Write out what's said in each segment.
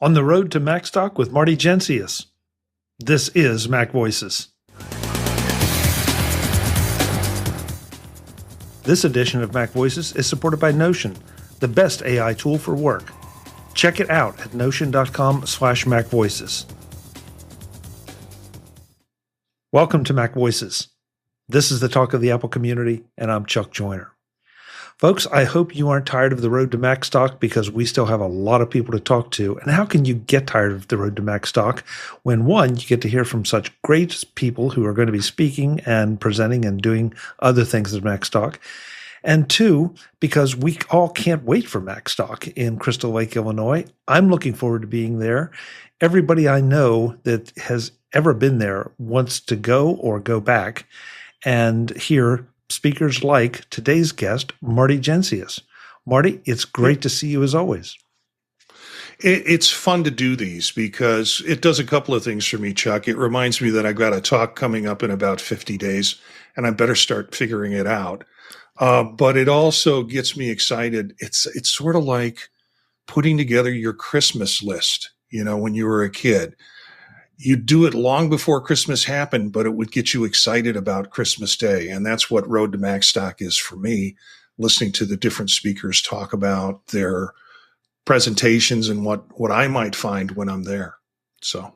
On the road to Macstock with Marty Jencius. This is MacVoices. This edition of MacVoices is supported by Notion, the best AI tool for work. Check it out at notion.com/MacVoices. Welcome to MacVoices. This is the talk of the Apple community, and I'm Chuck Joyner. Folks, I hope you aren't tired of the road to Macstock because we still have a lot of people to talk to. And how can you get tired of the road to Macstock when, one, you get to hear from such great people who are going to be speaking and presenting and doing other things at Macstock, and two, because we all can't wait for Macstock in Crystal Lake, Illinois. I'm looking forward to being there. Everybody I know that has ever been there wants to go or go back and hear speakers like today's guest, Marty Jencius. Marty, it's great to see you as always. It's fun to do these because it does a couple of things for me, Chuck. It reminds me that I've got a talk coming up in about 50 days, and I better start figuring it out. But it also gets me excited. It's sort of like putting together your Christmas list, when you were a kid. You do it long before Christmas happened, but it would get you excited about Christmas Day. And that's what Road to Macstock is for me, listening to the different speakers talk about their presentations and what I might find when I'm there. So,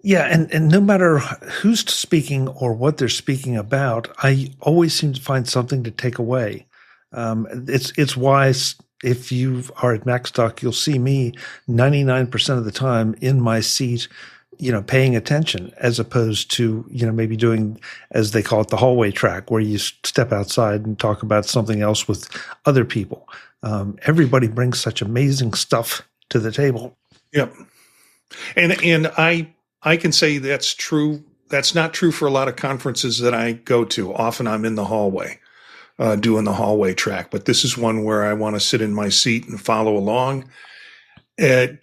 yeah, and no matter who's speaking or what they're speaking about, I always seem to find something to take away. It's why if you are at Macstock, you'll see me 99% of the time in my seat, paying attention, as opposed to, maybe doing, as they call it, the hallway track, where you step outside and talk about something else with other people. Everybody brings such amazing stuff to the table. Yep. And I can say that's true. That's not true for a lot of conferences that I go to. Often I'm in the hallway, doing the hallway track, but this is one where I want to sit in my seat and follow along.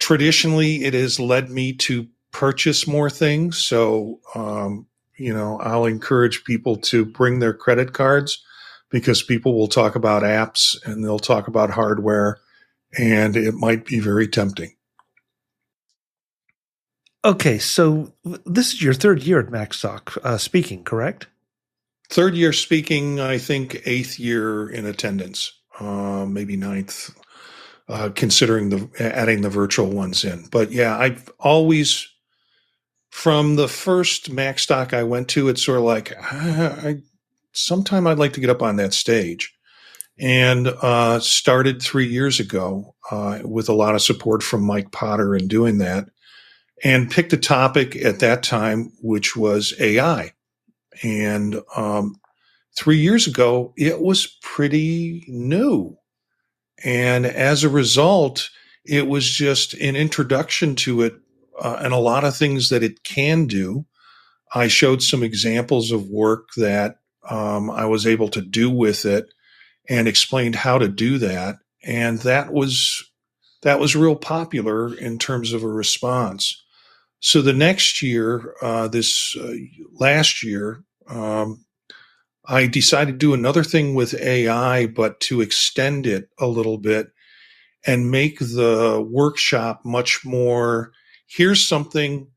Traditionally, it has led me to purchase more things. So, I'll encourage people to bring their credit cards because people will talk about apps and they'll talk about hardware, and it might be very tempting. Okay, so this is your third year at Macstock speaking, correct? Third year speaking, I think 8th year in attendance, maybe 9th, considering adding the virtual ones in. But yeah, I've always, from the first Macstock I went to, it's sort of like, sometime I'd like to get up on that stage. And started 3 years ago with a lot of support from Mike Potter in doing that, and picked a topic at that time, which was AI. And 3 years ago, it was pretty new. And as a result, it was just an introduction to it and a lot of things that it can do. I showed some examples of work that I was able to do with it and explained how to do that. And that was real popular in terms of a response. So the next year, last year, I decided to do another thing with AI, but to extend it a little bit and make the workshop much more, here's something,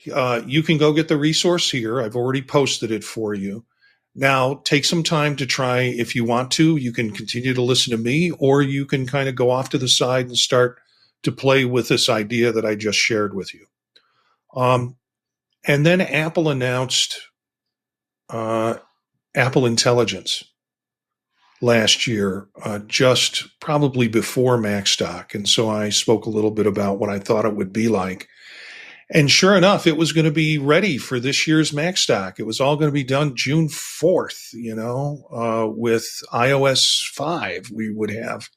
you can go get the resource here. I've already posted it for you. Now take some time to try. If you want to, you can continue to listen to me, or you can kind of go off to the side and start to play with this idea that I just shared with you. And then Apple announced Apple Intelligence last year, just probably before Macstock. And so I spoke a little bit about what I thought it would be like. And sure enough, it was going to be ready for this year's Macstock. It was all going to be done June 4th, with iOS 5. We would have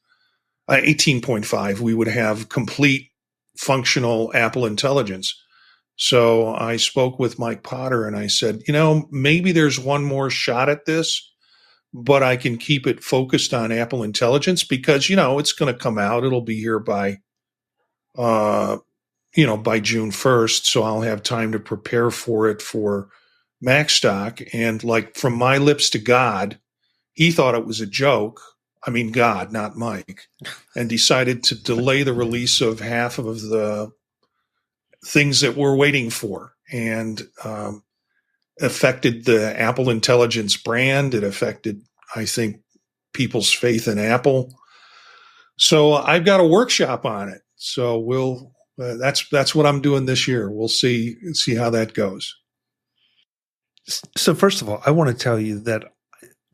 18.5. We would have complete functional Apple Intelligence. So I spoke with Mike Potter and I said, maybe there's one more shot at this, but I can keep it focused on Apple Intelligence because, it's going to come out. It'll be here by June 1st. So I'll have time to prepare for it for Macstock. And like from my lips to God, he thought it was a joke. I mean, God, not Mike, and decided to delay the release of half of the things that we're waiting for, and affected the Apple Intelligence brand. It affected, I think, people's faith in Apple. So I've got a workshop on it. So that's what I'm doing this year. We'll see how that goes. So first of all, I want to tell you that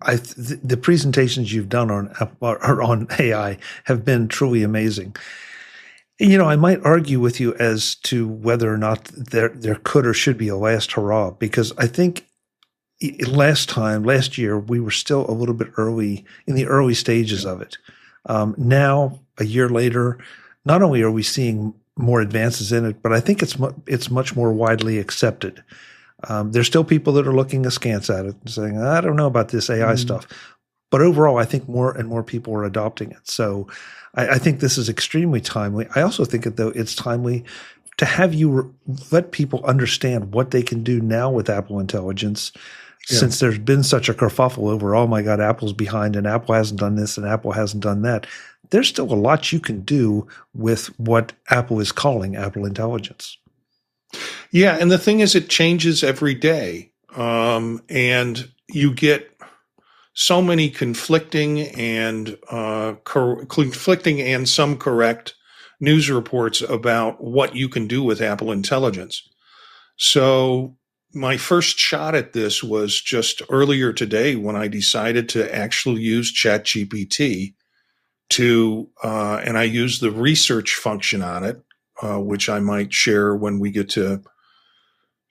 the presentations you've done on AI have been truly amazing. I might argue with you as to whether or not there could or should be a last hurrah, because I think last year, we were still a little bit early in the early stages of it. Now, a year later, not only are we seeing more advances in it, but I think it's much more widely accepted. There's still people that are looking askance at it and saying, I don't know about this AI stuff. But overall, I think more and more people are adopting it. So I think this is extremely timely. I also think though it's timely to have you let people understand what they can do now with Apple Intelligence, since there's been such a kerfuffle over, oh my God, Apple's behind and Apple hasn't done this and Apple hasn't done that. There's still a lot you can do with what Apple is calling Apple Intelligence. Yeah, and the thing is, it changes every day, and you get so many conflicting and some correct news reports about what you can do with Apple Intelligence. So my first shot at this was just earlier today when I decided to actually use ChatGPT and I used the research function on it, which I might share when we get to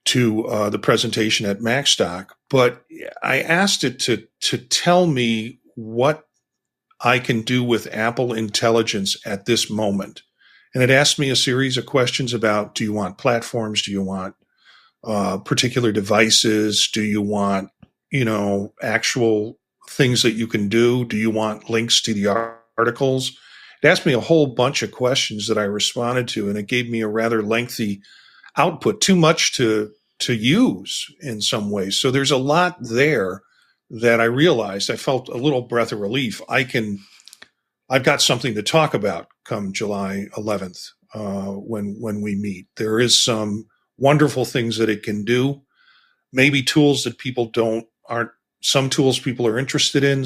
the presentation at Macstock. But I asked it to tell me what I can do with Apple Intelligence at this moment. And it asked me a series of questions about, do you want platforms? Do you want particular devices? Do you want, actual things that you can do? Do you want links to the articles? It asked me a whole bunch of questions that I responded to, and it gave me a rather lengthy output, too much to use in some ways. So there's a lot there that I realized. I felt a little breath of relief. I've got something to talk about come July 11th when we meet. There is some wonderful things that it can do. Maybe tools that some tools people are interested in,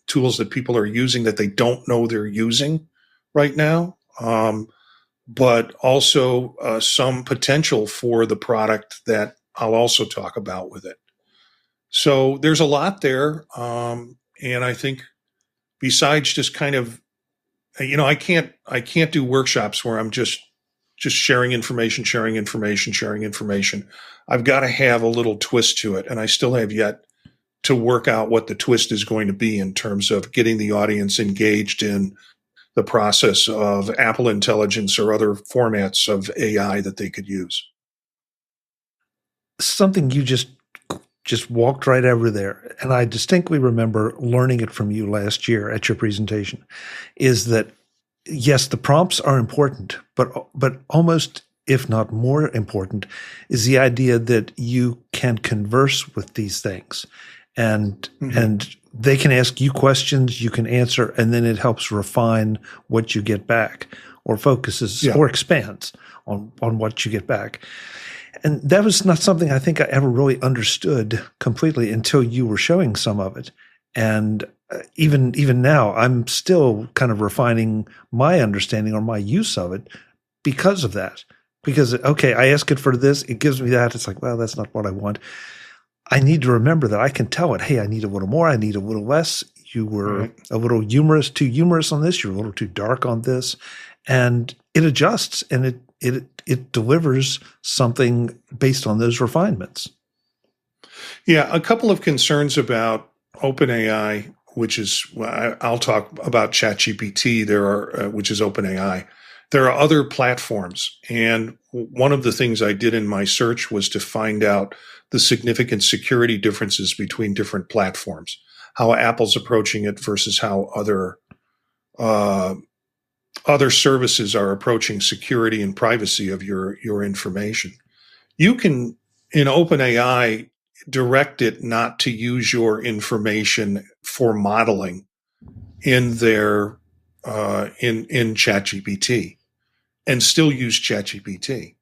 tools that people are using that they don't know they're using right now. But also some potential for the product that I'll also talk about with it. So there's a lot there. And I think besides just kind of, I can't do workshops where I'm just sharing information. I've got to have a little twist to it. And I still have yet to work out what the twist is going to be in terms of getting the audience engaged in the process of Apple Intelligence or other formats of AI that they could use. Something you just walked right over there, and I distinctly remember learning it from you last year at your presentation, is that yes, the prompts are important, but almost, if not more important, is the idea that you can converse with these things, and they can ask you questions, you can answer, and then it helps refine what you get back, or focuses or expands on what you get back. And that was not something I think I ever really understood completely until you were showing some of it. And even now, I'm still kind of refining my understanding or my use of it because of that. Because, okay, I ask it for this, it gives me that. It's like, well, that's not what I want. I need to remember that I can tell it, hey, I need a little more, I need a little less. You were a little too humorous on this. You're a little too dark on this. And it adjusts and it delivers something based on those refinements. Yeah, a couple of concerns about OpenAI, which is, I'll talk about ChatGPT, which is OpenAI. There are other platforms. And one of the things I did in my search was to find out the significant security differences between different platforms, how Apple's approaching it versus how other services are approaching security and privacy of your information. You can, in OpenAI, direct it not to use your information for modeling in their in ChatGPT, and still use ChatGPT.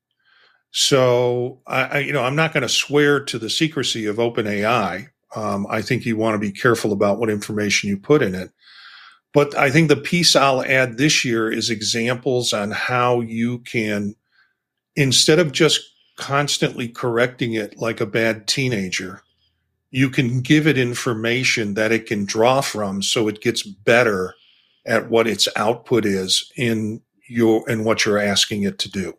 So I'm not going to swear to the secrecy of OpenAI. I think you want to be careful about what information you put in it. But I think the piece I'll add this year is examples on how you can, instead of just constantly correcting it like a bad teenager, you can give it information that it can draw from so it gets better at what its output is in what you're asking it to do.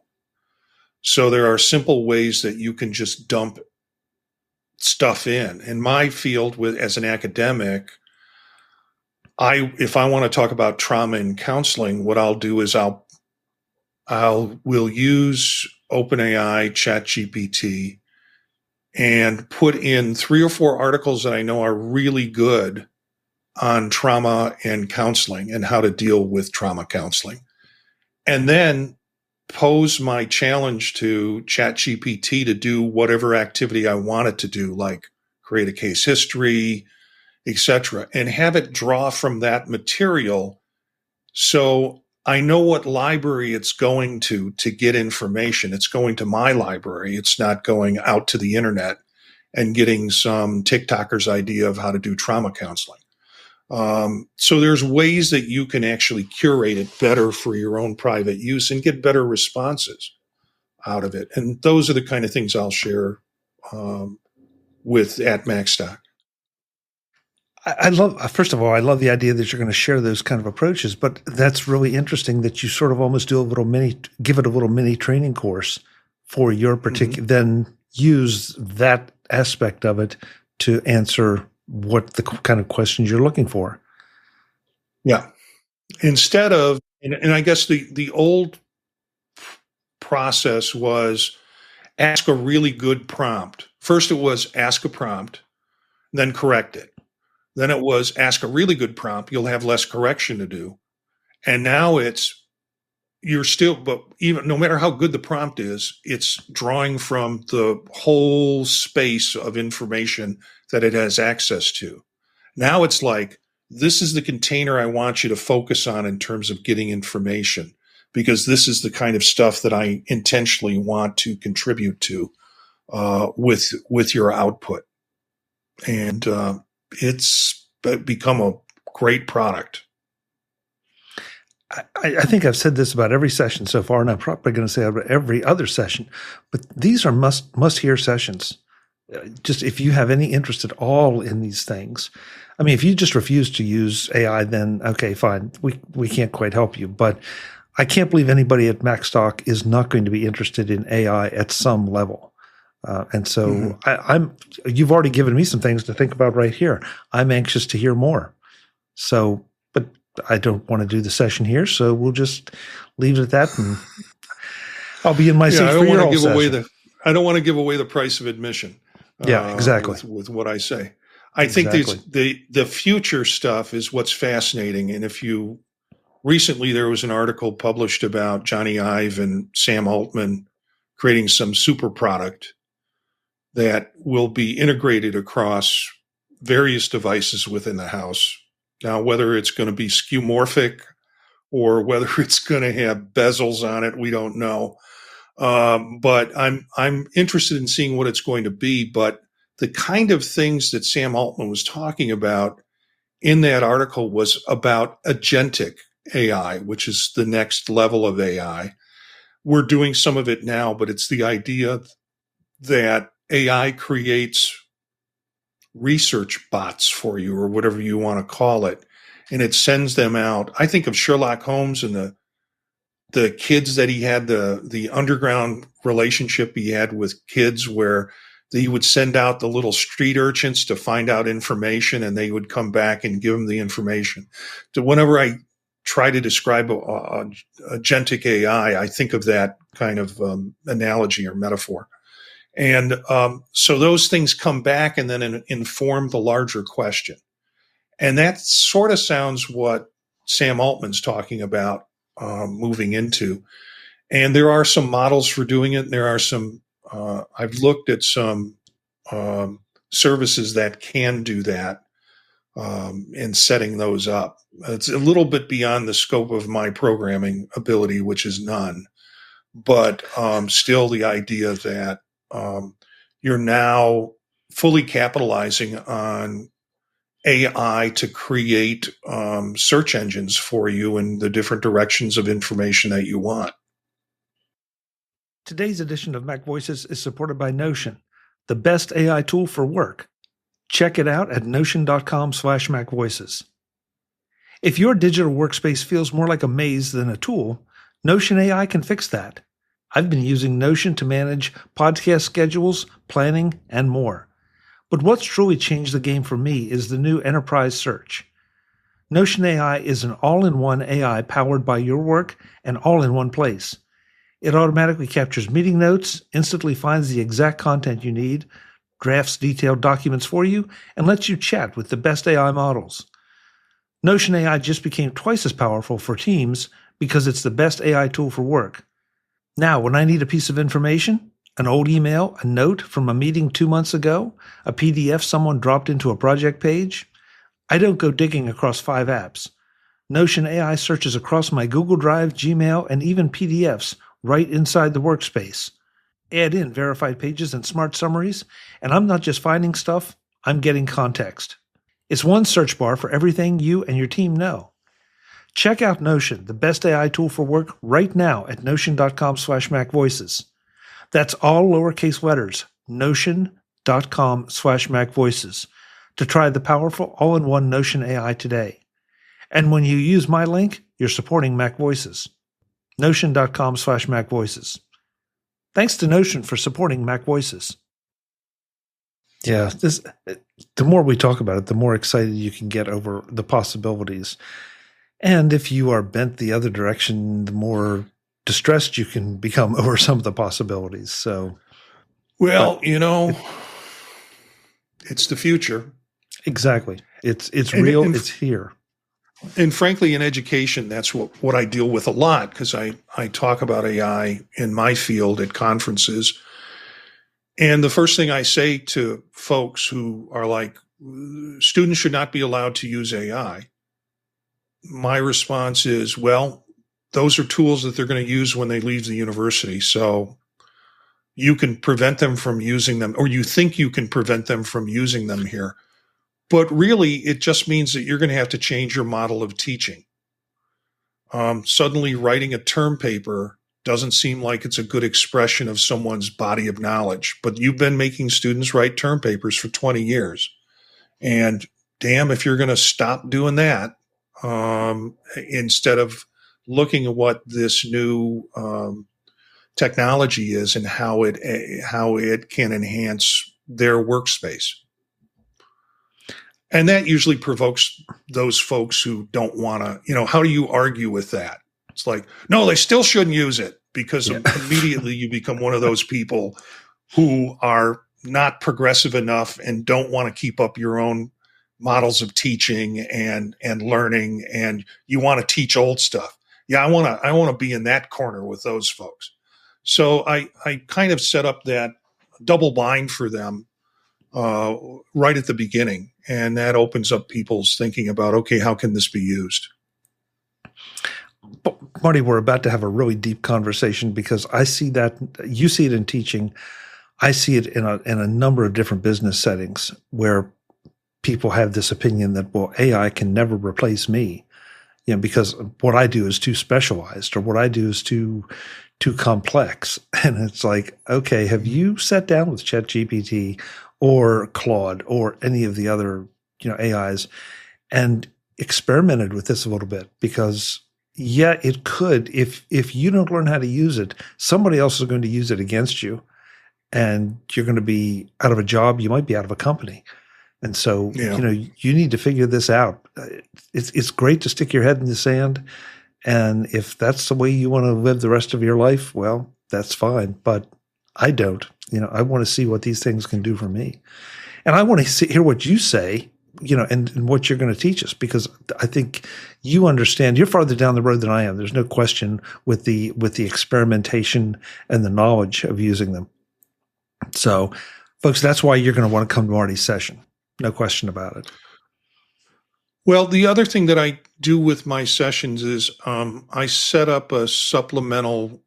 So there are simple ways that you can just dump stuff in. In my field, as an academic, if I want to talk about trauma and counseling, what I'll do is we'll use OpenAI, ChatGPT, and put in 3 or 4 articles that I know are really good on trauma and counseling and how to deal with trauma counseling. And then pose my challenge to ChatGPT to do whatever activity I want it to do, like create a case history, etc., and have it draw from that material. So I know what library it's going to get information. It's going to my library. It's not going out to the internet and getting some TikToker's idea of how to do trauma counseling. So there's ways that you can actually curate it better for your own private use and get better responses out of it. And those are the kind of things I'll share at Macstock. I love, first of all, I love the idea that you're going to share those kind of approaches, but that's really interesting that you sort of almost do give it a little mini training course for your particular, then use that aspect of it to answer what the kind of questions you're looking for. Yeah. Instead of, and I guess the old process was ask a really good prompt. First it was ask a prompt, then correct it. Then it was ask a really good prompt. You'll have less correction to do. And now but even no matter how good the prompt is, it's drawing from the whole space of information that it has access to. Now it's like, this is the container I want you to focus on in terms of getting information, because this is the kind of stuff that I intentionally want to contribute to with your output. And it's become a great product. I think I've said this about every session so far, and I'm probably going to say about every other session, but these are must-hear sessions. Just if you have any interest at all in these things. I mean, if you just refuse to use AI, then okay, fine. We can't quite help you. But I can't believe anybody at Macstock is not going to be interested in AI at some level. And so you've already given me some things to think about right here. I'm anxious to hear more. So, but I don't want to do the session here, so we'll just leave it at that, and I'll be in my seat for your whole session. I don't want to give away the price of admission. Yeah, exactly. With what I say, I think the future stuff is what's fascinating. And recently there was an article published about Johnny Ive and Sam Altman creating some super product that will be integrated across various devices within the house. Now, whether it's going to be skeuomorphic or whether it's going to have bezels on it, we don't know. But I'm interested in seeing what it's going to be. But the kind of things that Sam Altman was talking about in that article was about agentic AI, which is the next level of AI. We're doing some of it now, but it's the idea that AI creates research bots for you, or whatever you want to call it, and it sends them out. I think of Sherlock Holmes and the kids that he had, the underground relationship he had with kids, where he would send out the little street urchins to find out information, and they would come back and give him the information. So whenever I try to describe agentic AI, I think of that kind of analogy or metaphor. And so those things come back and then inform the larger question. And that sort of sounds what Sam Altman's talking about moving into. And there are some models for doing it. And there are some, I've looked at some services that can do that and setting those up. It's a little bit beyond the scope of my programming ability, which is none. but still the idea that you're now fully capitalizing on AI to create search engines for you in the different directions of information that you want. Today's edition of MacVoices is supported by Notion, the best AI tool for work. Check it out at notion.com/MacVoices. If your digital workspace feels more like a maze than a tool, Notion AI can fix that. I've been using Notion to manage podcast schedules, planning, and more. But what's truly changed the game for me is the new enterprise search. Notion AI is an all-in-one AI powered by your work and all in one place. It automatically captures meeting notes, instantly finds the exact content you need, drafts detailed documents for you, and lets you chat with the best AI models. Notion AI just became twice as powerful for teams because it's the best AI tool for work. Now, when I need a piece of information, an old email, a note from a meeting 2 months ago, a PDF someone dropped into a project page, I don't go digging across 5 apps. Notion AI searches across my Google Drive, Gmail, and even PDFs right inside the workspace. Add in verified pages and smart summaries, and I'm not just finding stuff, I'm getting context. It's one search bar for everything you and your team know. Check out Notion, the best AI tool for work, right now at notion.com/MacVoices. That's all lowercase letters, notion.com/MacVoices, to try the powerful all-in-one Notion AI today. And when you use my link, you're supporting MacVoices. Notion.com/MacVoices. Thanks to Notion for supporting MacVoices. Yeah, the more we talk about it, the more excited you can get over the possibilities. And if you are bent the other direction, the more distressed you can become over some of the possibilities. So, well, it's the future. Exactly. It's real. It's here. And frankly, in education, that's what I deal with a lot, because I talk about AI in my field at conferences. And the first thing I say to folks who are like, students should not be allowed to use AI, my response is, well, those are tools that they're going to use when they leave the university. So you can prevent them from using them, or you think you can prevent them from using them here. But really, it just means that you're going to have to change your model of teaching. Suddenly, writing a term paper doesn't seem like it's a good expression of someone's body of knowledge. But you've been making students write term papers for 20 years. And damn, if you're going to stop doing that, instead of looking at what this new technology is and how it can enhance their workspace. And that usually provokes those folks who don't want to, how do you argue with that? It's like, no, they still shouldn't use it, because immediately you become one of those people who are not progressive enough and don't want to keep up your own models of teaching and learning, and you want to teach old stuff. Yeah, I want to be in that corner with those folks. So I kind of set up that double bind for them right at the beginning. And that opens up people's thinking about, okay, how can this be used? But Marty, we're about to have a really deep conversation, because I see that you see it in teaching. I see it in a number of different business settings where people have this opinion that, well, AI can never replace me, because what I do is too specialized, or what I do is too complex. And it's like, okay, have you sat down with ChatGPT or Claude or any of the other, AIs and experimented with this a little bit? Because it could, if you don't learn how to use it, somebody else is going to use it against you, and you're going to be out of a job. You might be out of a company. And so, you need to figure this out. It's great to stick your head in the sand. And if that's the way you want to live the rest of your life, well, that's fine. But I don't. I want to see what these things can do for me. And I want to hear what you say, and what you're going to teach us, because I think you understand. You're farther down the road than I am. There's no question with the experimentation and the knowledge of using them. So, folks, that's why you're going to want to come to Marty's session. No question about it. Well, the other thing that I do with my sessions is I set up a supplemental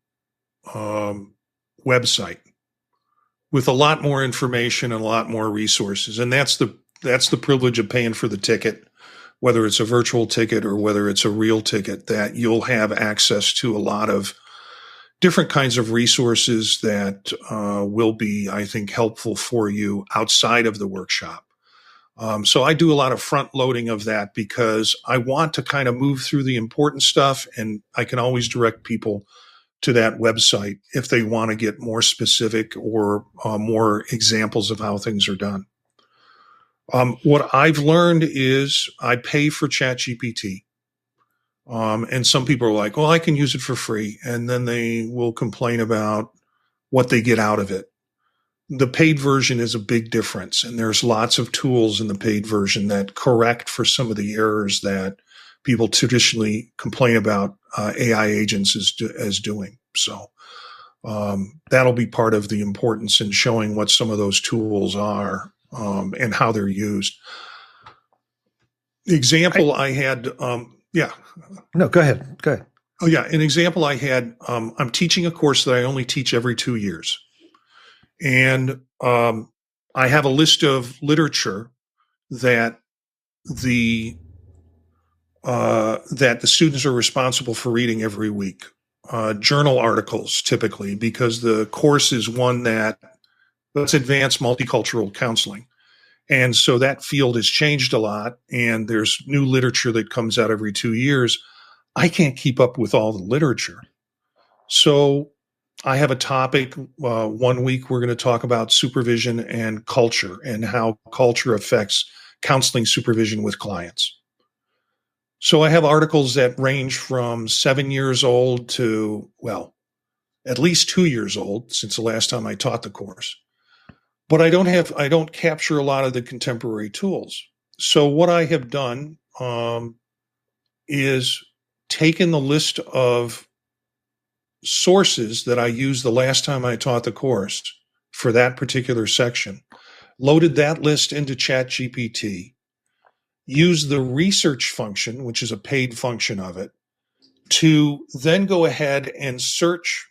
website with a lot more information and a lot more resources. And that's the privilege of paying for the ticket, whether it's a virtual ticket or whether it's a real ticket, that you'll have access to a lot of different kinds of resources that will be, I think, helpful for you outside of the workshop. So I do a lot of front loading of that because I want to kind of move through the important stuff, and I can always direct people to that website if they want to get more specific or more examples of how things are done. What I've learned is I pay for ChatGPT. And some people are like, well, I can use it for free. And then they will complain about what they get out of it. The paid version is a big difference. And there's lots of tools in the paid version that correct for some of the errors that people traditionally complain about AI agents as doing. So that'll be part of the importance in showing what some of those tools are and how they're used. The example I had, yeah. No, go ahead. Go ahead. Oh, yeah. An example I had, I'm teaching a course that I only teach every 2 years. And I have a list of literature that the students are responsible for reading every week. Journal articles, typically, because the course is one that's advanced multicultural counseling. And so that field has changed a lot, and there's new literature that comes out every 2 years. I can't keep up with all the literature. So I have a topic. 1 week, we're going to talk about supervision and culture and how culture affects counseling supervision with clients. So I have articles that range from 7 years old to, well, at least 2 years old since the last time I taught the course. But I don't capture a lot of the contemporary tools. So what I have done is taken the list of sources that I used the last time I taught the course for that particular section, loaded that list into ChatGPT, used the research function, which is a paid function of it, to then go ahead and search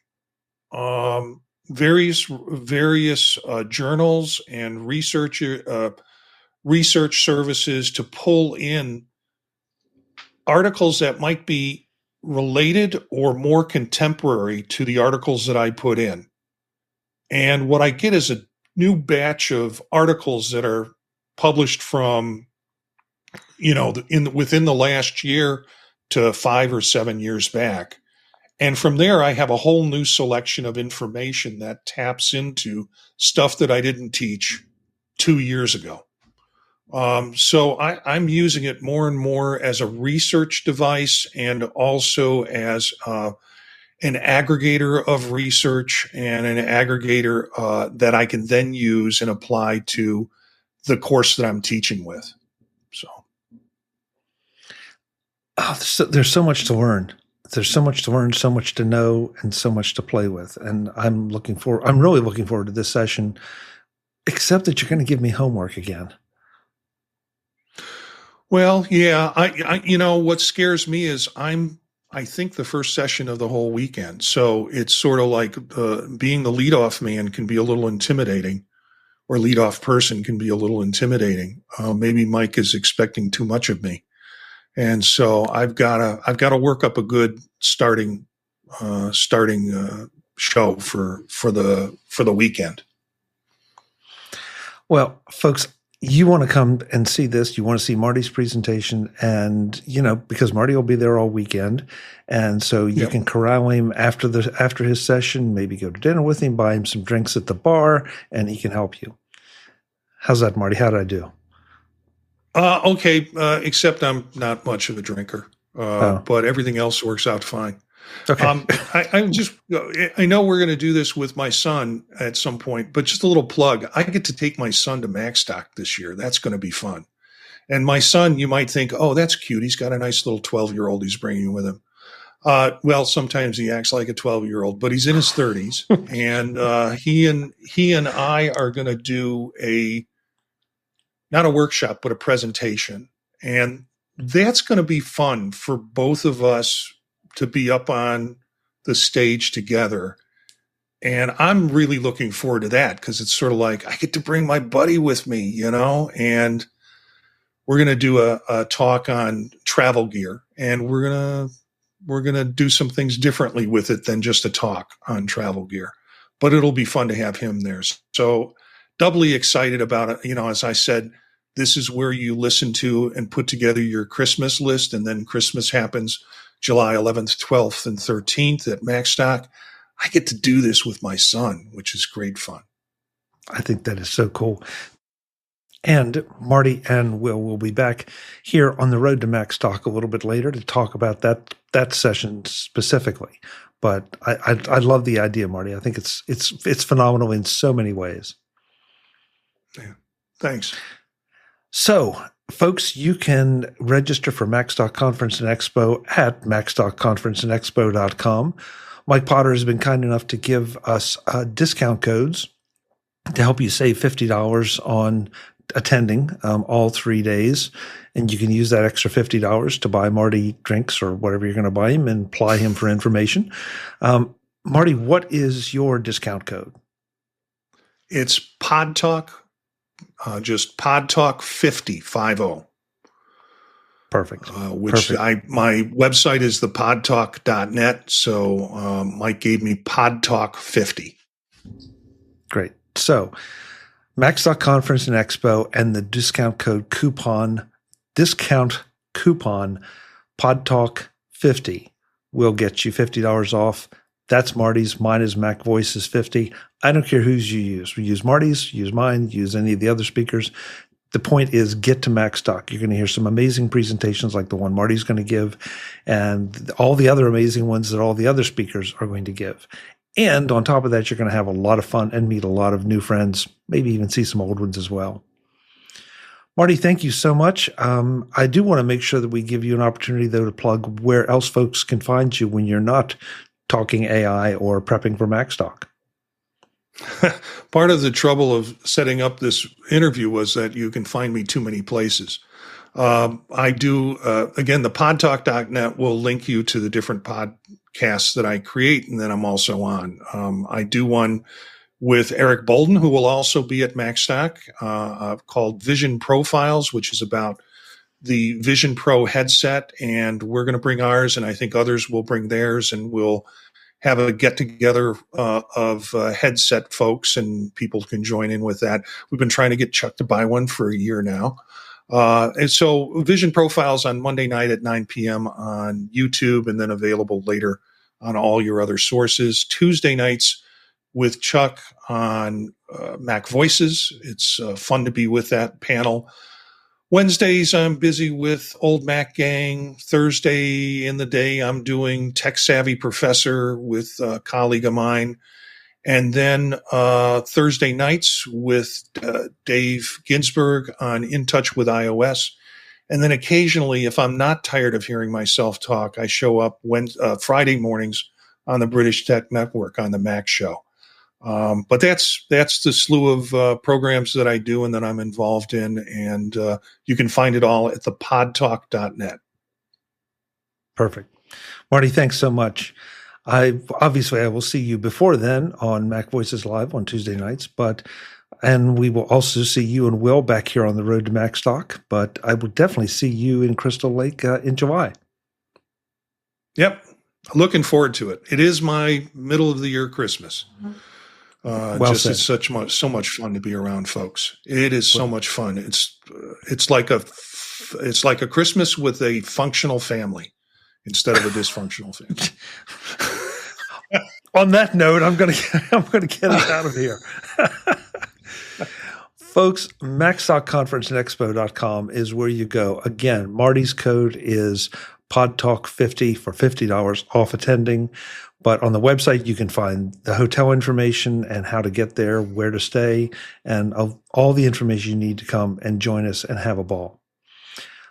various journals and research services to pull in articles that might be related or more contemporary to the articles that I put in. And what I get is a new batch of articles that are published from, within the last year to 5 or 7 years back. And from there, I have a whole new selection of information that taps into stuff that I didn't teach 2 years ago. So I'm using it more and more as a research device and also as an aggregator of research and an aggregator that I can then use and apply to the course that I'm teaching with. So there's so much to learn. There's so much to learn, so much to know, and so much to play with. And I'm really looking forward to this session, except that you're going to give me homework again. Well, yeah, I what scares me is I think the first session of the whole weekend. So it's sort of like being the leadoff man can be a little intimidating, or leadoff person can be a little intimidating. Maybe Mike is expecting too much of me. And so I've got to work up a good starting show for the weekend. Well, folks, you want to come and see this. You want to see Marty's presentation, and because Marty will be there all weekend, and so you can corral him after his session. Maybe go to dinner with him, buy him some drinks at the bar, and he can help you. How's that, Marty? How did I do? Okay, except I'm not much of a drinker, but everything else works out fine. Okay. I know we're going to do this with my son at some point, but just a little plug. I get to take my son to Macstock this year. That's going to be fun. And my son, you might think, oh, that's cute. He's got a nice little 12-year-old he's bringing with him. Well, sometimes he acts like a 12-year-old, but he's in his 30s, and he and I are going to do not a workshop, but a presentation. And that's going to be fun for both of us to be up on the stage together And I'm really looking forward to that because it's sort of like I get to bring my buddy with me, and we're going to do a talk on travel gear, and we're going to do some things differently with it than just a talk on travel gear. But it'll be fun to have him there. So doubly excited about it. As I said, this is where you listen to and put together your Christmas list, and then Christmas happens July 11th, 12th, and 13th at Macstock. I get to do this with my son, which is great fun. I think that is so cool. And Marty and Will will be back here on the road to Macstock a little bit later to talk about that session specifically. But I love the idea, Marty. I think it's phenomenal in so many ways. Yeah, thanks. So, folks, you can register for Macstock Conference and Expo at macstockconferenceandexpo.com. Mike Potter has been kind enough to give us discount codes to help you save $50 on attending all 3 days. And you can use that extra $50 to buy Marty drinks or whatever you're going to buy him and ply him for information. Marty, what is your discount code? It's Pod Talk, just Pod Talk 50. Perfect. Perfect. My website is thepodtalk.net. So Mike gave me Pod Talk 50. Great. So Macstock Conference and Expo and the discount coupon PodTalk50 will get you $50 off. That's Marty's. Mine is MacVoices 50. I don't care whose you use. We use Marty's, use mine, use any of the other speakers. The point is get to Macstock. You're going to hear some amazing presentations like the one Marty's going to give and all the other amazing ones that all the other speakers are going to give. And on top of that, you're going to have a lot of fun and meet a lot of new friends, maybe even see some old ones as well. Marty, thank you so much. I do want to make sure that we give you an opportunity, though, to plug where else folks can find you when you're not talking AI or prepping for Macstock. Part of the trouble of setting up this interview was that you can find me too many places. I do, again, the podtalk.net will link you to the different podcasts that I create and that I'm also on. I do one with Eric Bolden, who will also be at Macstock, called Vision Profiles, which is about the Vision Pro headset. And we're going to bring ours, and I think others will bring theirs, and we'll have a get-together of headset folks, and people can join in with that. We've been trying to get Chuck to buy one for a year now. And so Vision Profiles on Monday night at 9 p.m. on YouTube, and then available later on all your other sources. Tuesday nights with Chuck on MacVoices. It's fun to be with that panel. Wednesdays, I'm busy with Old Mac Gang. Thursday in the day, I'm doing Tech Savvy Professor with a colleague of mine. And then Thursday nights with Dave Ginsburg on In Touch with iOS. And then occasionally, if I'm not tired of hearing myself talk, I show up Friday mornings on the British Tech Network on the Mac Show. But that's the slew of programs that I do and that I'm involved in, and you can find it all at thepodtalk.net. Perfect. Marty, thanks so much. I will see you before then on MacVoices Live on Tuesday nights, and we will also see you and Will back here on the road to Macstock, but I will definitely see you in Crystal Lake in July. Yep. Looking forward to it. It is my middle of the year Christmas. It's so much fun to be around folks. It is so much fun. It's like a Christmas with a functional family instead of a dysfunctional family. On that note, I'm gonna get us out of here. Folks, MacstockConferenceandExpo.com is where you go. Again, Marty's code is PodTalk50 for $50 off attending. But on the website, you can find the hotel information and how to get there, where to stay, and all the information you need to come and join us and have a ball.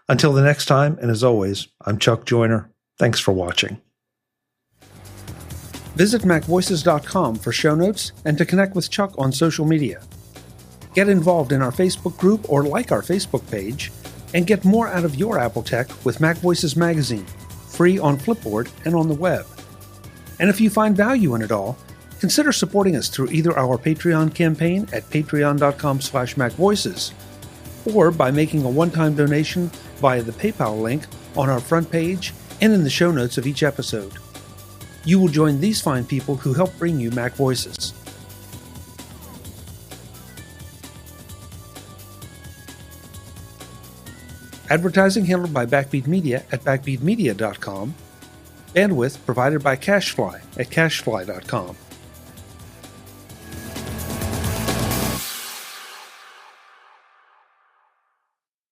Until the next time, and as always, I'm Chuck Joyner. Thanks for watching. Visit MacVoices.com for show notes and to connect with Chuck on social media. Get involved in our Facebook group or like our Facebook page, and get more out of your Apple tech with MacVoices Magazine, free on Flipboard and on the web. And if you find value in it all, Consider supporting us through either our Patreon campaign at patreon.com/MacVoices or by making a one-time donation via the PayPal link on our front page and in the show notes of each episode. You will join these fine people who help bring you MacVoices. Advertising handled by Backbeat Media at backbeatmedia.com. Bandwidth provided by CashFly at cashfly.com.